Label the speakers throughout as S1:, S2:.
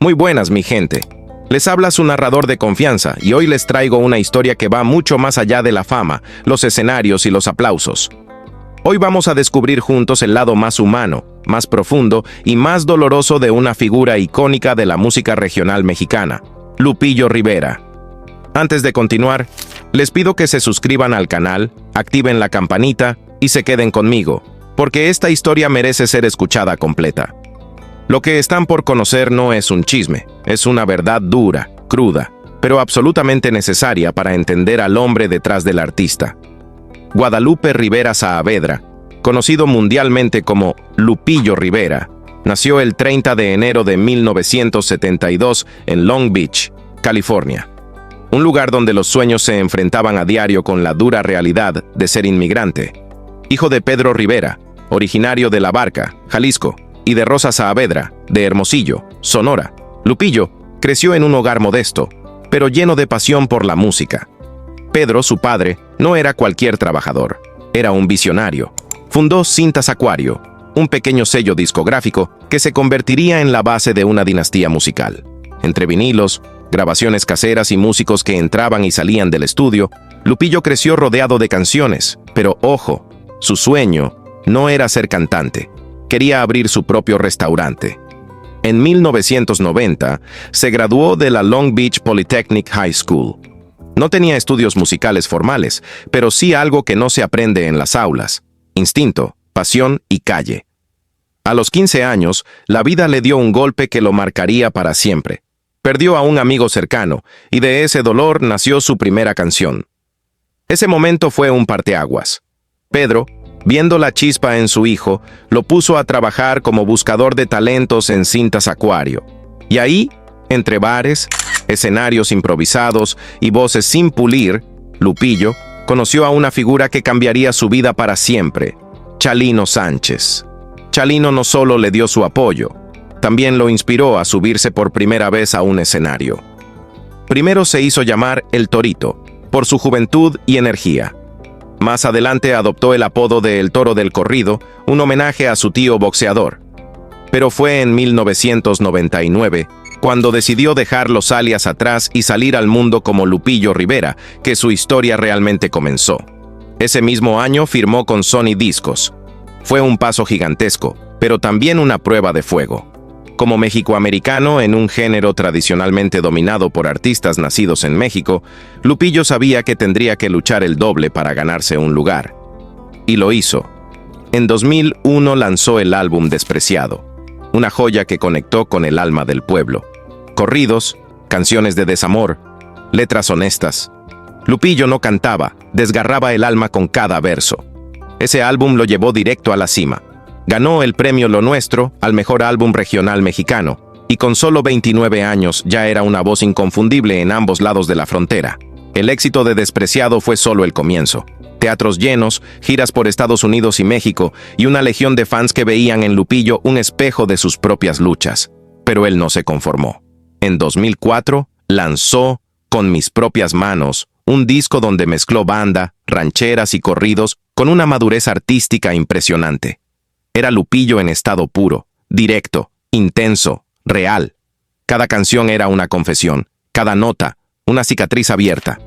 S1: Muy buenas, mi gente. Les habla su narrador de confianza y hoy les traigo una historia que va mucho más allá de la fama, los escenarios y los aplausos. Hoy vamos a descubrir juntos el lado más humano, más profundo y más doloroso de una figura icónica de la música regional mexicana, Lupillo Rivera. Antes de continuar, les pido que se suscriban al canal, activen la campanita y se queden conmigo, porque esta historia merece ser escuchada completa. Lo que están por conocer no es un chisme, es una verdad dura, cruda, pero absolutamente necesaria para entender al hombre detrás del artista. Guadalupe Rivera Saavedra, conocido mundialmente como Lupillo Rivera, nació el 30 de enero de 1972 en Long Beach, California. Un lugar donde los sueños se enfrentaban a diario con la dura realidad de ser inmigrante. Hijo de Pedro Rivera, originario de La Barca, Jalisco, y de Rosa Saavedra, de Hermosillo, Sonora, Lupillo creció en un hogar modesto, pero lleno de pasión por la música. Pedro, su padre, no era cualquier trabajador, era un visionario. Fundó Cintas Acuario, un pequeño sello discográfico que se convertiría en la base de una dinastía musical. Entre vinilos, grabaciones caseras y músicos que entraban y salían del estudio, Lupillo creció rodeado de canciones, pero ojo, su sueño no era ser cantante. Quería abrir su propio restaurante. En 1990, se graduó de la Long Beach Polytechnic High School. No tenía estudios musicales formales, pero sí algo que no se aprende en las aulas: instinto, pasión y calle. A los 15 años, la vida le dio un golpe que lo marcaría para siempre. Perdió a un amigo cercano, y de ese dolor nació su primera canción. Ese momento fue un parteaguas. Pedro, viendo la chispa en su hijo, lo puso a trabajar como buscador de talentos en Cintas Acuario. Y ahí, entre bares, escenarios improvisados y voces sin pulir, Lupillo conoció a una figura que cambiaría su vida para siempre: Chalino Sánchez. Chalino no solo le dio su apoyo, también lo inspiró a subirse por primera vez a un escenario. Primero se hizo llamar El Torito, por su juventud y energía. Más adelante adoptó el apodo de El Toro del Corrido, un homenaje a su tío boxeador. Pero fue en 1999, cuando decidió dejar los alias atrás y salir al mundo como Lupillo Rivera, que su historia realmente comenzó. Ese mismo año firmó con Sony Discos. Fue un paso gigantesco, pero también una prueba de fuego. Como mexicoamericano en un género tradicionalmente dominado por artistas nacidos en México, Lupillo sabía que tendría que luchar el doble para ganarse un lugar. Y lo hizo. En 2001 lanzó el álbum Despreciado, una joya que conectó con el alma del pueblo. Corridos, canciones de desamor, letras honestas. Lupillo no cantaba, desgarraba el alma con cada verso. Ese álbum lo llevó directo a la cima. Ganó el premio Lo Nuestro al mejor álbum regional mexicano, y con solo 29 años ya era una voz inconfundible en ambos lados de la frontera. El éxito de Despreciado fue solo el comienzo. Teatros llenos, giras por Estados Unidos y México, y una legión de fans que veían en Lupillo un espejo de sus propias luchas. Pero él no se conformó. En 2004, lanzó Con Mis Propias Manos, un disco donde mezcló banda, rancheras y corridos con una madurez artística impresionante. Era Lupillo en estado puro, directo, intenso, real. Cada canción era una confesión, cada nota, una cicatriz abierta.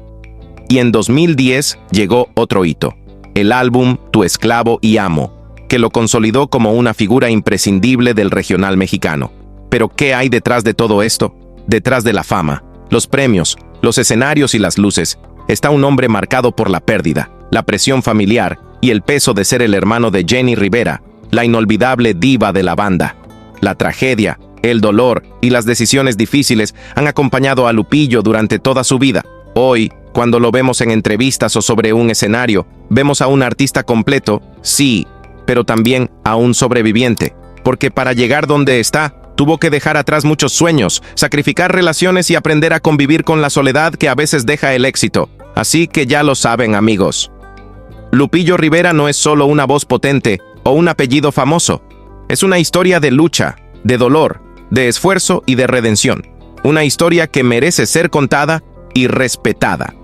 S1: Y en 2010 llegó otro hito, el álbum Tu Esclavo y Amo, que lo consolidó como una figura imprescindible del regional mexicano. Pero ¿qué hay detrás de todo esto? Detrás de la fama, los premios, los escenarios y las luces, está un hombre marcado por la pérdida, la presión familiar y el peso de ser el hermano de Jenny Rivera, la inolvidable diva de la banda. La tragedia, el dolor y las decisiones difíciles han acompañado a Lupillo durante toda su vida. Hoy, cuando lo vemos en entrevistas o sobre un escenario, vemos a un artista completo, sí, pero también a un sobreviviente, porque para llegar donde está, tuvo que dejar atrás muchos sueños, sacrificar relaciones y aprender a convivir con la soledad que a veces deja el éxito. Así que ya lo saben, amigos. Lupillo Rivera no es solo una voz potente o un apellido famoso. Es una historia de lucha, de dolor, de esfuerzo y de redención. Una historia que merece ser contada y respetada.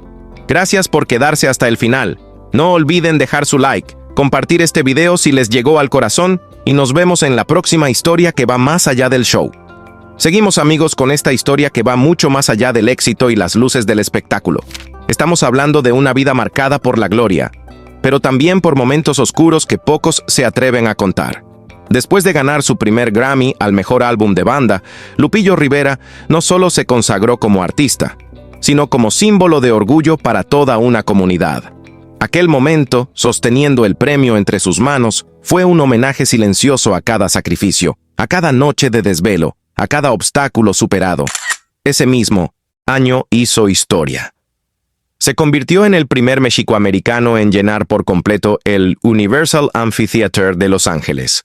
S1: Gracias por quedarse hasta el final. No olviden dejar su like, compartir este video si les llegó al corazón y nos vemos en la próxima historia que va más allá del show. Seguimos, amigos, con esta historia que va mucho más allá del éxito y las luces del espectáculo. Estamos hablando de una vida marcada por la gloria, pero también por momentos oscuros que pocos se atreven a contar. Después de ganar su primer Grammy al mejor álbum de banda, Lupillo Rivera no solo se consagró como artista, sino como símbolo de orgullo para toda una comunidad. Aquel momento, sosteniendo el premio entre sus manos, fue un homenaje silencioso a cada sacrificio, a cada noche de desvelo, a cada obstáculo superado. Ese mismo año hizo historia. Se convirtió en el primer mexicoamericano en llenar por completo el Universal Amphitheater de Los Ángeles.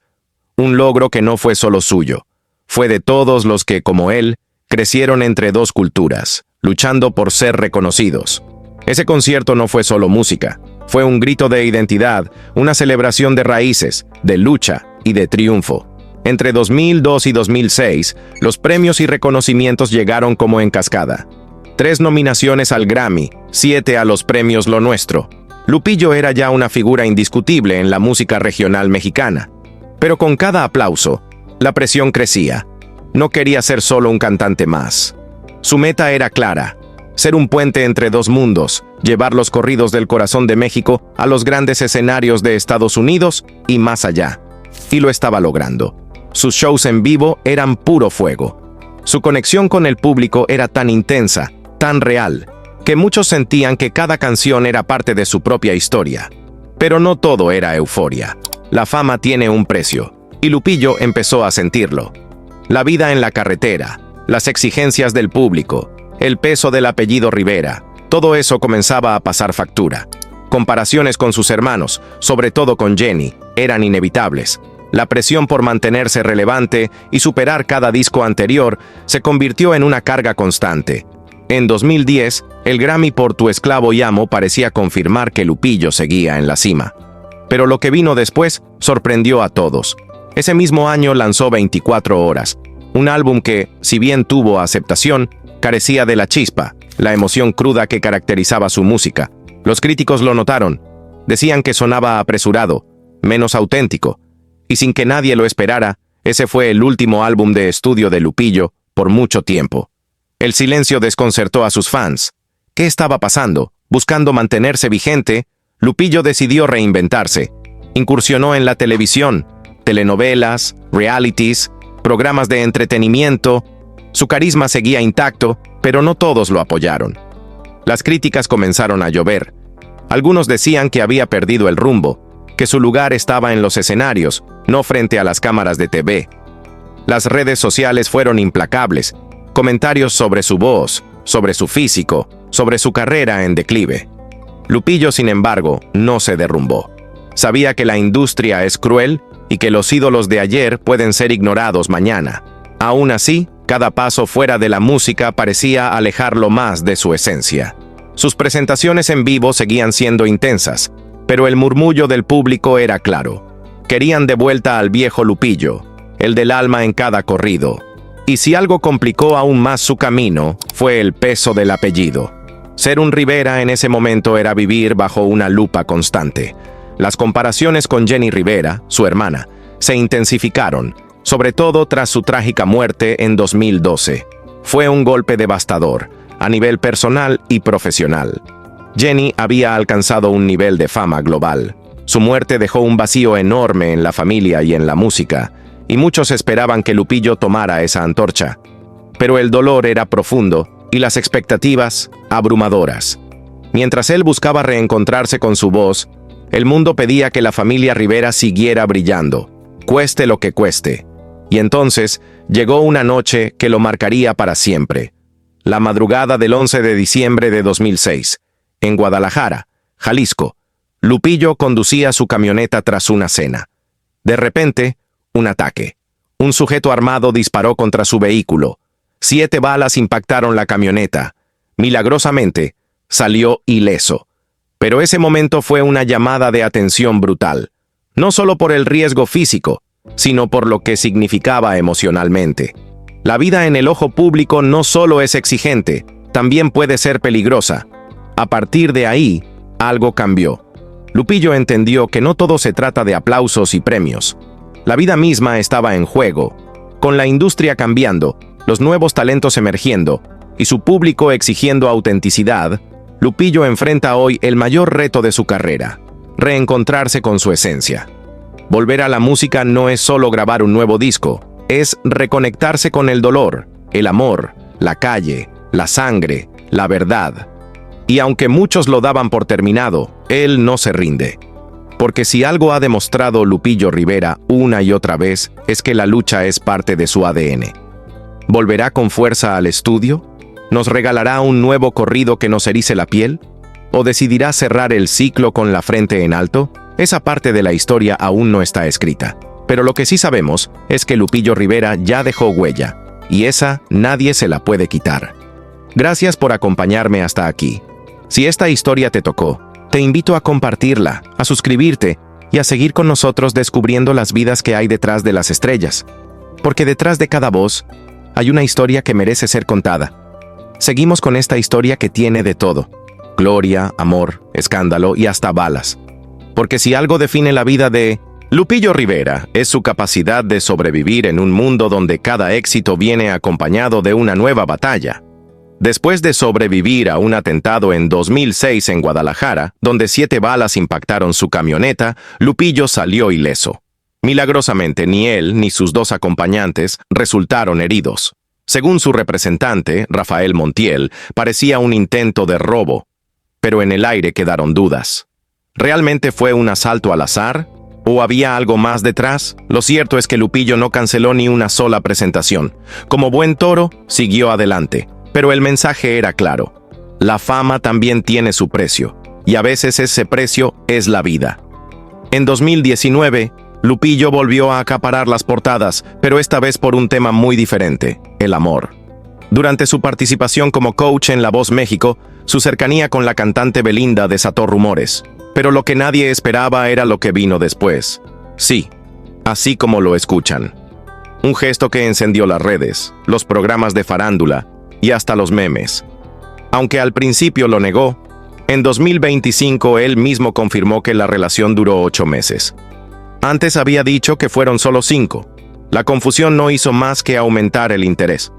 S1: Un logro que no fue solo suyo, fue de todos los que, como él, crecieron entre dos culturas, luchando por ser reconocidos. Ese concierto no fue solo música, fue un grito de identidad, una celebración de raíces, de lucha y de triunfo. Entre 2002 y 2006, los premios y reconocimientos llegaron como en cascada. 3 nominaciones al Grammy, 7 a los premios Lo Nuestro. Lupillo era ya una figura indiscutible en la música regional mexicana. Pero con cada aplauso, la presión crecía. No quería ser solo un cantante más. Su meta era clara: ser un puente entre dos mundos, llevar los corridos del corazón de México a los grandes escenarios de Estados Unidos y más allá. Y lo estaba logrando. Sus shows en vivo eran puro fuego. Su conexión con el público era tan intensa, tan real, que muchos sentían que cada canción era parte de su propia historia. Pero no todo era euforia. La fama tiene un precio, y Lupillo empezó a sentirlo. La vida en la carretera, las exigencias del público, el peso del apellido Rivera, todo eso comenzaba a pasar factura. Comparaciones con sus hermanos, sobre todo con Jenny, eran inevitables. La presión por mantenerse relevante y superar cada disco anterior se convirtió en una carga constante. En 2010, el Grammy por Tu Esclavo y Amo parecía confirmar que Lupillo seguía en la cima. Pero lo que vino después sorprendió a todos. Ese mismo año lanzó 24 Horas, un álbum que, si bien tuvo aceptación, carecía de la chispa, la emoción cruda que caracterizaba su música. Los críticos lo notaron. Decían que sonaba apresurado, menos auténtico. Y sin que nadie lo esperara, ese fue el último álbum de estudio de Lupillo por mucho tiempo. El silencio desconcertó a sus fans. ¿Qué estaba pasando? Buscando mantenerse vigente, Lupillo decidió reinventarse. Incursionó en la televisión, telenovelas, realities, programas de entretenimiento. Su carisma seguía intacto, pero no todos lo apoyaron. Las críticas comenzaron a llover. Algunos decían que había perdido el rumbo, que su lugar estaba en los escenarios, no frente a las cámaras de TV. Las redes sociales fueron implacables. Comentarios sobre su voz, sobre su físico, sobre su carrera en declive. Lupillo, sin embargo, no se derrumbó. Sabía que la industria es cruel y que los ídolos de ayer pueden ser ignorados mañana. Aún así, cada paso fuera de la música parecía alejarlo más de su esencia. Sus presentaciones en vivo seguían siendo intensas, pero el murmullo del público era claro. Querían de vuelta al viejo Lupillo, el del alma en cada corrido. Y si algo complicó aún más su camino, fue el peso del apellido. Ser un Rivera en ese momento era vivir bajo una lupa constante. Las comparaciones con Jenny Rivera, su hermana, se intensificaron, sobre todo tras su trágica muerte en 2012. Fue un golpe devastador, a nivel personal y profesional. Jenny había alcanzado un nivel de fama global. Su muerte dejó un vacío enorme en la familia y en la música, y muchos esperaban que Lupillo tomara esa antorcha. Pero el dolor era profundo y las expectativas abrumadoras. Mientras él buscaba reencontrarse con su voz, el mundo pedía que la familia Rivera siguiera brillando, cueste lo que cueste. Y entonces llegó una noche que lo marcaría para siempre. La madrugada del 11 de diciembre de 2006, en Guadalajara, Jalisco, Lupillo conducía su camioneta tras una cena. De repente, un ataque. Un sujeto armado disparó contra su vehículo. 7 balas impactaron la camioneta. Milagrosamente, salió ileso. Pero ese momento fue una llamada de atención brutal, no solo por el riesgo físico, sino por lo que significaba emocionalmente. La vida en el ojo público no solo es exigente, también puede ser peligrosa. A partir de ahí, algo cambió. Lupillo entendió que no todo se trata de aplausos y premios. La vida misma estaba en juego. Con la industria cambiando, los nuevos talentos emergiendo y su público exigiendo autenticidad, Lupillo enfrenta hoy el mayor reto de su carrera: reencontrarse con su esencia. Volver a la música no es solo grabar un nuevo disco, es reconectarse con el dolor, el amor, la calle, la sangre, la verdad. Y aunque muchos lo daban por terminado, él no se rinde. Porque si algo ha demostrado Lupillo Rivera una y otra vez es que la lucha es parte de su ADN. ¿Volverá con fuerza al estudio? ¿Nos regalará un nuevo corrido que nos erice la piel? ¿O decidirá cerrar el ciclo con la frente en alto? Esa parte de la historia aún no está escrita. Pero lo que sí sabemos es que Lupillo Rivera ya dejó huella, y esa nadie se la puede quitar. Gracias por acompañarme hasta aquí. Si esta historia te tocó, te invito a compartirla, a suscribirte y a seguir con nosotros descubriendo las vidas que hay detrás de las estrellas. Porque detrás de cada voz hay una historia que merece ser contada. Seguimos con esta historia que tiene de todo: gloria, amor, escándalo y hasta balas. Porque si algo define la vida de Lupillo Rivera es su capacidad de sobrevivir en un mundo donde cada éxito viene acompañado de una nueva batalla. Después de sobrevivir a un atentado en 2006 en Guadalajara, donde 7 balas impactaron su camioneta, Lupillo salió ileso. Milagrosamente, ni él ni sus 2 acompañantes resultaron heridos. Según su representante, Rafael Montiel, parecía un intento de robo, pero en el aire quedaron dudas. ¿Realmente fue un asalto al azar? ¿O había algo más detrás? Lo cierto es que Lupillo no canceló ni una sola presentación. Como buen toro, siguió adelante. Pero el mensaje era claro: la fama también tiene su precio, y a veces ese precio es la vida. En 2019, Lupillo volvió a acaparar las portadas, pero esta vez por un tema muy diferente: el amor. Durante su participación como coach en La Voz México, su cercanía con la cantante Belinda desató rumores. Pero lo que nadie esperaba era lo que vino después. Sí, así como lo escuchan. Un gesto que encendió las redes, los programas de farándula y hasta los memes. Aunque al principio lo negó, en 2025 él mismo confirmó que la relación duró 8 meses. Antes había dicho que fueron solo 5. La confusión no hizo más que aumentar el interés.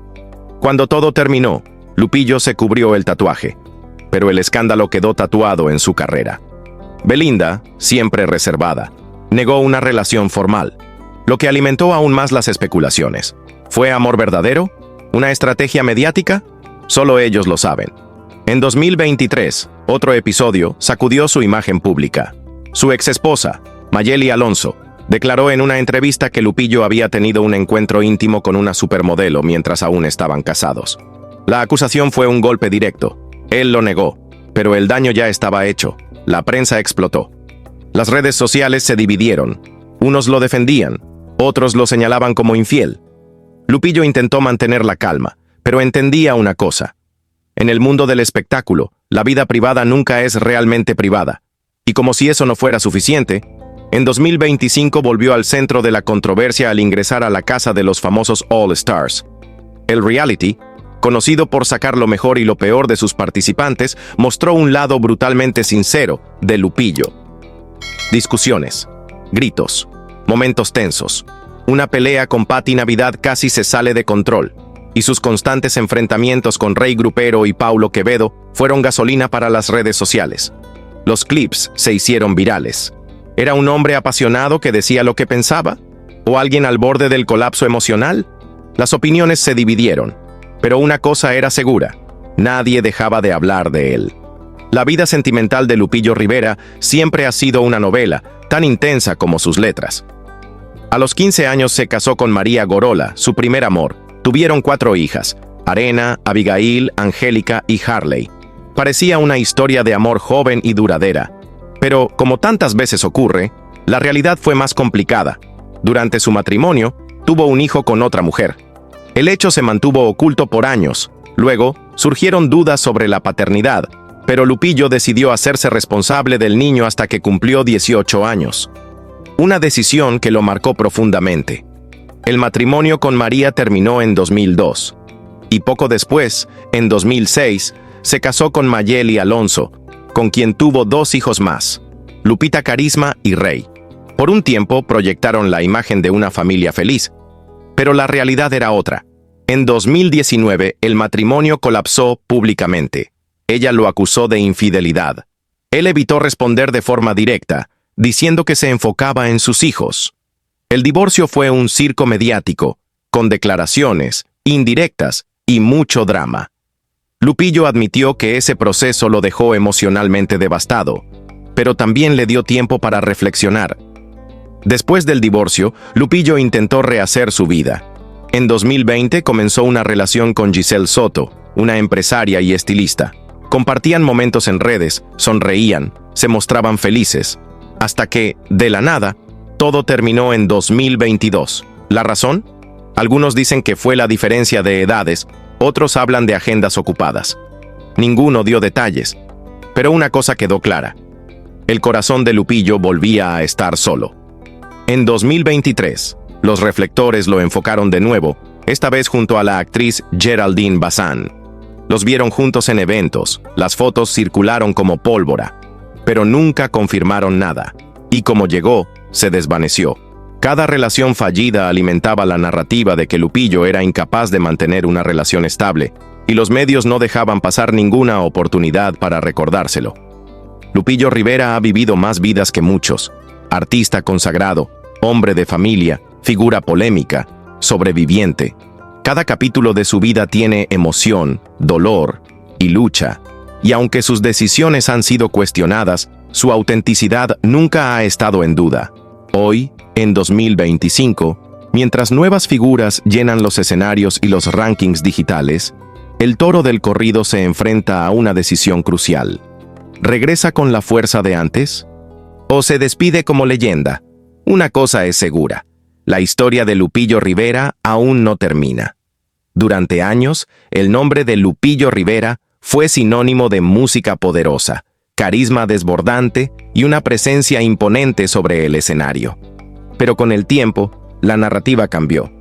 S1: Cuando todo terminó, Lupillo se cubrió el tatuaje, pero el escándalo quedó tatuado en su carrera. Belinda, siempre reservada, negó una relación formal, lo que alimentó aún más las especulaciones. ¿Fue amor verdadero? ¿Una estrategia mediática? Solo ellos lo saben. En 2023, otro episodio sacudió su imagen pública. Su exesposa, Mayeli Alonso, declaró en una entrevista que Lupillo había tenido un encuentro íntimo con una supermodelo mientras aún estaban casados. La acusación fue un golpe directo. Él lo negó, pero el daño ya estaba hecho. La prensa explotó. Las redes sociales se dividieron. Unos lo defendían, otros lo señalaban como infiel. Lupillo intentó mantener la calma, pero entendía una cosa: en el mundo del espectáculo, la vida privada nunca es realmente privada. Y como si eso no fuera suficiente, en 2025 volvió al centro de la controversia al ingresar a la casa de los famosos All Stars. El reality, conocido por sacar lo mejor y lo peor de sus participantes, mostró un lado brutalmente sincero de Lupillo. Discusiones, gritos, momentos tensos. Una pelea con Patti Navidad casi se sale de control, y sus constantes enfrentamientos con Rey Grupero y Paulo Quevedo fueron gasolina para las redes sociales. Los clips se hicieron virales. ¿Era un hombre apasionado que decía lo que pensaba? ¿O alguien al borde del colapso emocional? Las opiniones se dividieron, pero una cosa era segura: nadie dejaba de hablar de él. La vida sentimental de Lupillo Rivera siempre ha sido una novela, tan intensa como sus letras. A los 15 años se casó con María Gorola, su primer amor. Tuvieron 4 hijas: Arena, Abigail, Angélica y Harley. Parecía una historia de amor joven y duradera. Pero, como tantas veces ocurre, la realidad fue más complicada. Durante su matrimonio, tuvo un hijo con otra mujer. El hecho se mantuvo oculto por años. Luego, surgieron dudas sobre la paternidad, pero Lupillo decidió hacerse responsable del niño hasta que cumplió 18 años. Una decisión que lo marcó profundamente. El matrimonio con María terminó en 2002. Y poco después, en 2006, se casó con Mayeli Alonso, con quien tuvo 2 hijos más, Lupita Carisma y Rey. Por un tiempo proyectaron la imagen de una familia feliz, pero la realidad era otra. En 2019, el matrimonio colapsó públicamente. Ella lo acusó de infidelidad. Él evitó responder de forma directa, diciendo que se enfocaba en sus hijos. El divorcio fue un circo mediático, con declaraciones, indirectas y mucho drama. Lupillo admitió que ese proceso lo dejó emocionalmente devastado, pero también le dio tiempo para reflexionar. Después del divorcio, Lupillo intentó rehacer su vida. En 2020 comenzó una relación con Giselle Soto, una empresaria y estilista. Compartían momentos en redes, sonreían, se mostraban felices, hasta que, de la nada, todo terminó en 2022. ¿La razón? Algunos dicen que fue la diferencia de edades, otros hablan de agendas ocupadas. Ninguno dio detalles, pero una cosa quedó clara. El corazón de Lupillo volvía a estar solo. En 2023, los reflectores lo enfocaron de nuevo, esta vez junto a la actriz Geraldine Bazán. Los vieron juntos en eventos, las fotos circularon como pólvora, pero nunca confirmaron nada, y como llegó, se desvaneció. Cada relación fallida alimentaba la narrativa de que Lupillo era incapaz de mantener una relación estable, y los medios no dejaban pasar ninguna oportunidad para recordárselo. Lupillo Rivera ha vivido más vidas que muchos. Artista consagrado, hombre de familia, figura polémica, sobreviviente. Cada capítulo de su vida tiene emoción, dolor y lucha, y aunque sus decisiones han sido cuestionadas, su autenticidad nunca ha estado en duda. Hoy, en 2025, mientras nuevas figuras llenan los escenarios y los rankings digitales, el toro del corrido se enfrenta a una decisión crucial. ¿Regresa con la fuerza de antes? ¿O se despide como leyenda? Una cosa es segura: la historia de Lupillo Rivera aún no termina. Durante años, el nombre de Lupillo Rivera fue sinónimo de música poderosa, carisma desbordante y una presencia imponente sobre el escenario. Pero con el tiempo, la narrativa cambió.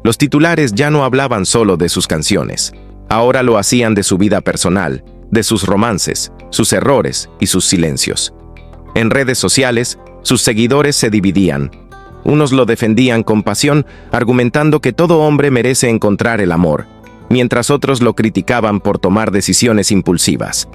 S1: Los titulares ya no hablaban solo de sus canciones. Ahora lo hacían de su vida personal, de sus romances, sus errores y sus silencios. En redes sociales, sus seguidores se dividían. Unos lo defendían con pasión, argumentando que todo hombre merece encontrar el amor, mientras otros lo criticaban por tomar decisiones impulsivas.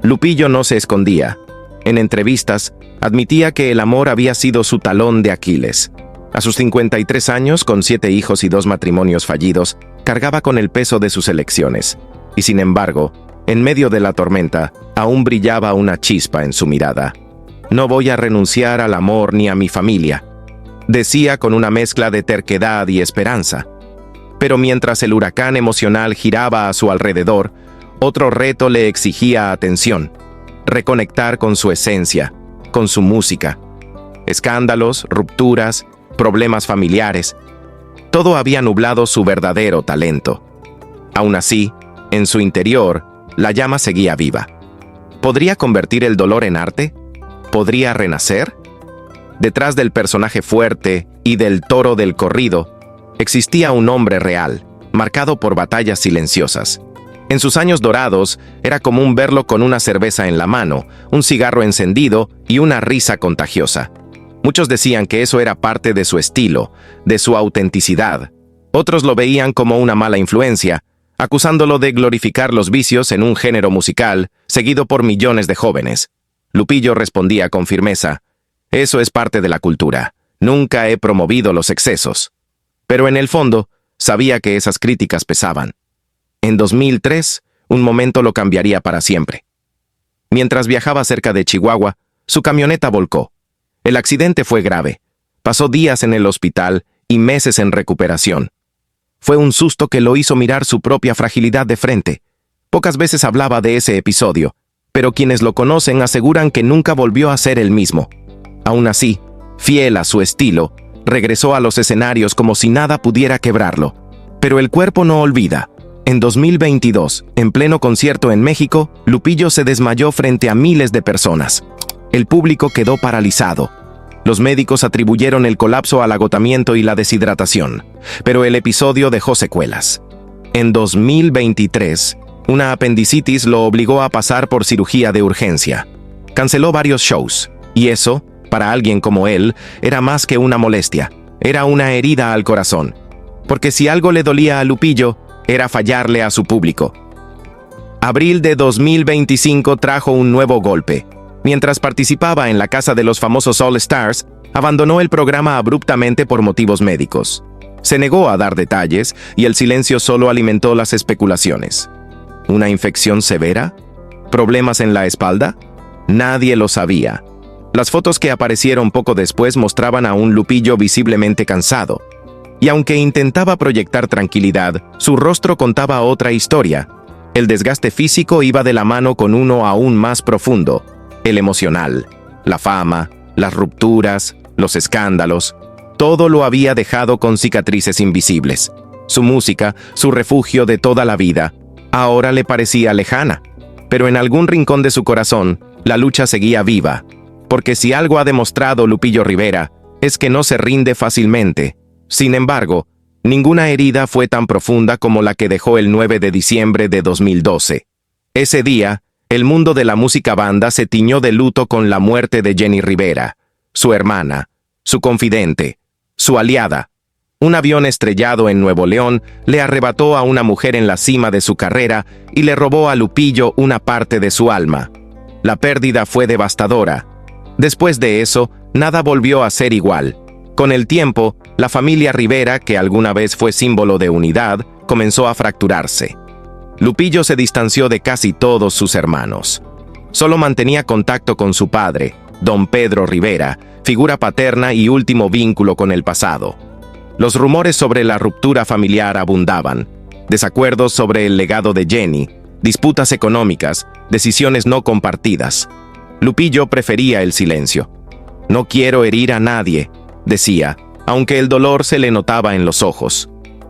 S1: Lupillo no se escondía. En entrevistas, admitía que el amor había sido su talón de Aquiles. A sus 53 años, con 7 hijos y 2 matrimonios fallidos, cargaba con el peso de sus elecciones. Y sin embargo, en medio de la tormenta, aún brillaba una chispa en su mirada. «No voy a renunciar al amor ni a mi familia», decía con una mezcla de terquedad y esperanza. Pero mientras el huracán emocional giraba a su alrededor, otro reto le exigía atención: reconectar con su esencia, con su música. Escándalos, rupturas, problemas familiares, todo había nublado su verdadero talento. Aún así, en su interior, la llama seguía viva. ¿Podría convertir el dolor en arte? ¿Podría renacer? Detrás del personaje fuerte y del toro del corrido, existía un hombre real, marcado por batallas silenciosas. En sus años dorados, era común verlo con una cerveza en la mano, un cigarro encendido y una risa contagiosa. Muchos decían que eso era parte de su estilo, de su autenticidad. Otros lo veían como una mala influencia, acusándolo de glorificar los vicios en un género musical, seguido por millones de jóvenes. Lupillo respondía con firmeza: «Eso es parte de la cultura. Nunca he promovido los excesos». Pero en el fondo, sabía que esas críticas pesaban. En 2003, un momento lo cambiaría para siempre. Mientras viajaba cerca de Chihuahua, su camioneta volcó. El accidente fue grave. Pasó días en el hospital y meses en recuperación. Fue un susto que lo hizo mirar su propia fragilidad de frente. Pocas veces hablaba de ese episodio, pero quienes lo conocen aseguran que nunca volvió a ser el mismo. Aún así, fiel a su estilo, regresó a los escenarios como si nada pudiera quebrarlo. Pero el cuerpo no olvida. En 2022, en pleno concierto en México, Lupillo se desmayó frente a miles de personas. El público quedó paralizado. Los médicos atribuyeron el colapso al agotamiento y la deshidratación, pero el episodio dejó secuelas. En 2023, una apendicitis lo obligó a pasar por cirugía de urgencia. Canceló varios shows, y eso, para alguien como él, era más que una molestia, era una herida al corazón. Porque si algo le dolía a Lupillo, era fallarle a su público. Abril de 2025 trajo un nuevo golpe. Mientras participaba en la casa de los famosos All Stars, abandonó el programa abruptamente por motivos médicos. Se negó a dar detalles y el silencio solo alimentó las especulaciones. ¿Una infección severa? ¿Problemas en la espalda? Nadie lo sabía. Las fotos que aparecieron poco después mostraban a un Lupillo visiblemente cansado. Y aunque intentaba proyectar tranquilidad, su rostro contaba otra historia. El desgaste físico iba de la mano con uno aún más profundo, el emocional. La fama, las rupturas, los escándalos, todo lo había dejado con cicatrices invisibles. Su música, su refugio de toda la vida, ahora le parecía lejana. Pero en algún rincón de su corazón, la lucha seguía viva. Porque si algo ha demostrado Lupillo Rivera, es que no se rinde fácilmente. Sin embargo, ninguna herida fue tan profunda como la que dejó el 9 de diciembre de 2012. Ese día, el mundo de la música banda se tiñó de luto con la muerte de Jenny Rivera, su hermana, su confidente, su aliada. Un avión estrellado en Nuevo León le arrebató a una mujer en la cima de su carrera y le robó a Lupillo una parte de su alma. La pérdida fue devastadora. Después de eso, nada volvió a ser igual. Con el tiempo, la familia Rivera, que alguna vez fue símbolo de unidad, comenzó a fracturarse. Lupillo se distanció de casi todos sus hermanos. Solo mantenía contacto con su padre, don Pedro Rivera, figura paterna y último vínculo con el pasado. Los rumores sobre la ruptura familiar abundaban. Desacuerdos sobre el legado de Jenny, disputas económicas, decisiones no compartidas. Lupillo prefería el silencio. «No quiero herir a nadie», decía, aunque el dolor se le notaba en los ojos.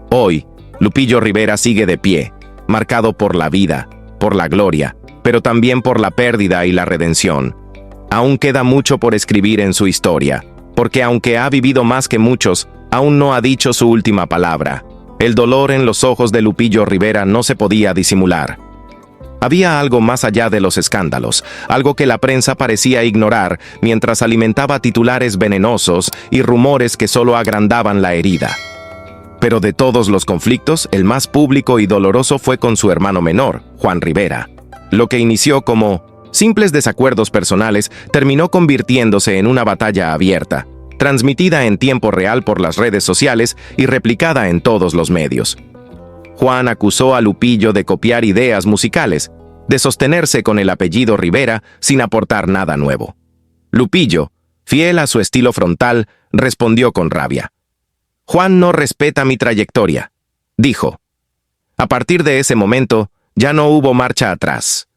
S1: Hoy, Lupillo Rivera sigue de pie, marcado por la vida, por la gloria, pero también por la pérdida y la redención. Aún queda mucho por escribir en su historia, porque aunque ha vivido más que muchos, aún no ha dicho su última palabra. El dolor en los ojos de Lupillo Rivera no se podía disimular. Había algo más allá de los escándalos, algo que la prensa parecía ignorar mientras alimentaba titulares venenosos y rumores que solo agrandaban la herida. Pero de todos los conflictos, el más público y doloroso fue con su hermano menor, Juan Rivera. Lo que inició como simples desacuerdos personales terminó convirtiéndose en una batalla abierta, transmitida en tiempo real por las redes sociales y replicada en todos los medios. Juan acusó a Lupillo de copiar ideas musicales, de sostenerse con el apellido Rivera sin aportar nada nuevo. Lupillo, fiel a su estilo frontal, respondió con rabia. «Juan no respeta mi trayectoria», dijo. A partir de ese momento, ya no hubo marcha atrás.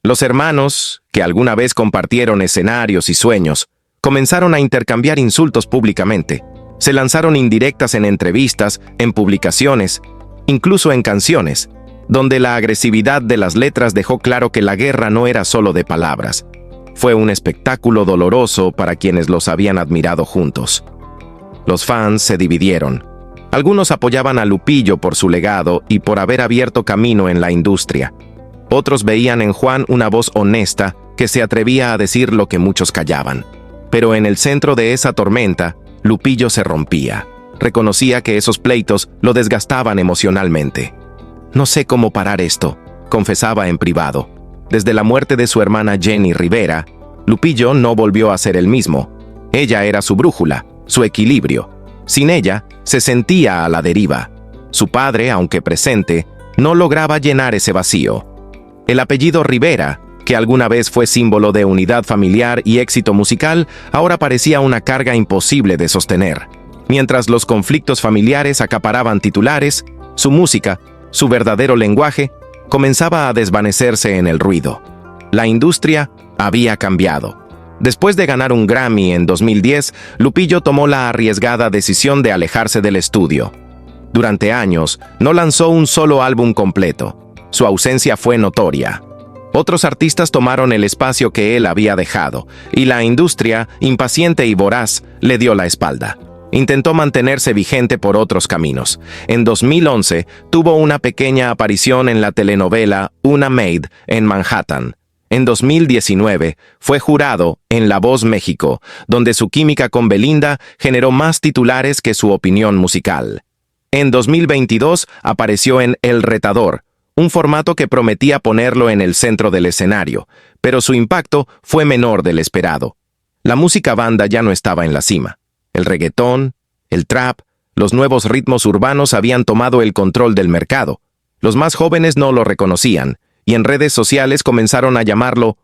S1: Los hermanos, que alguna vez compartieron escenarios y sueños, comenzaron a intercambiar insultos públicamente. Se lanzaron indirectas en entrevistas, en publicaciones, incluso en canciones, donde la agresividad de las letras dejó claro que la guerra no era solo de palabras. Fue un espectáculo doloroso para quienes los habían admirado juntos. Los fans se dividieron. Algunos apoyaban a Lupillo por su legado y por haber abierto camino en la industria. Otros veían en Juan una voz honesta que se atrevía a decir lo que muchos callaban. Pero en el centro de esa tormenta, Lupillo se rompía. Reconocía que esos pleitos lo desgastaban emocionalmente. «No sé cómo parar esto», confesaba en privado. Desde la muerte de su hermana Jenny Rivera, Lupillo no volvió a ser el mismo. Ella era su brújula, su equilibrio. Sin ella, se sentía a la deriva. Su padre, aunque presente, no lograba llenar ese vacío. El apellido Rivera, que alguna vez fue símbolo de unidad familiar y éxito musical, ahora parecía una carga imposible de sostener. Mientras los conflictos familiares acaparaban titulares, su música, su verdadero lenguaje, comenzaba a desvanecerse en el ruido. La industria había cambiado. Después de ganar un Grammy en 2010, Lupillo tomó la arriesgada decisión de alejarse del estudio. Durante años, no lanzó un solo álbum completo. Su ausencia fue notoria. Otros artistas tomaron el espacio que él había dejado, y la industria, impaciente y voraz, le dio la espalda. Intentó mantenerse vigente por otros caminos. En 2011, tuvo una pequeña aparición en la telenovela Una Maid en Manhattan. En 2019, fue jurado en La Voz México, donde su química con Belinda generó más titulares que su opinión musical. En 2022 apareció en El Retador, un formato que prometía ponerlo en el centro del escenario, pero su impacto fue menor del esperado. La música banda ya no estaba en la cima. El reggaetón, el trap, los nuevos ritmos urbanos habían tomado el control del mercado. Los más jóvenes no lo reconocían, y en redes sociales comenzaron a llamarlo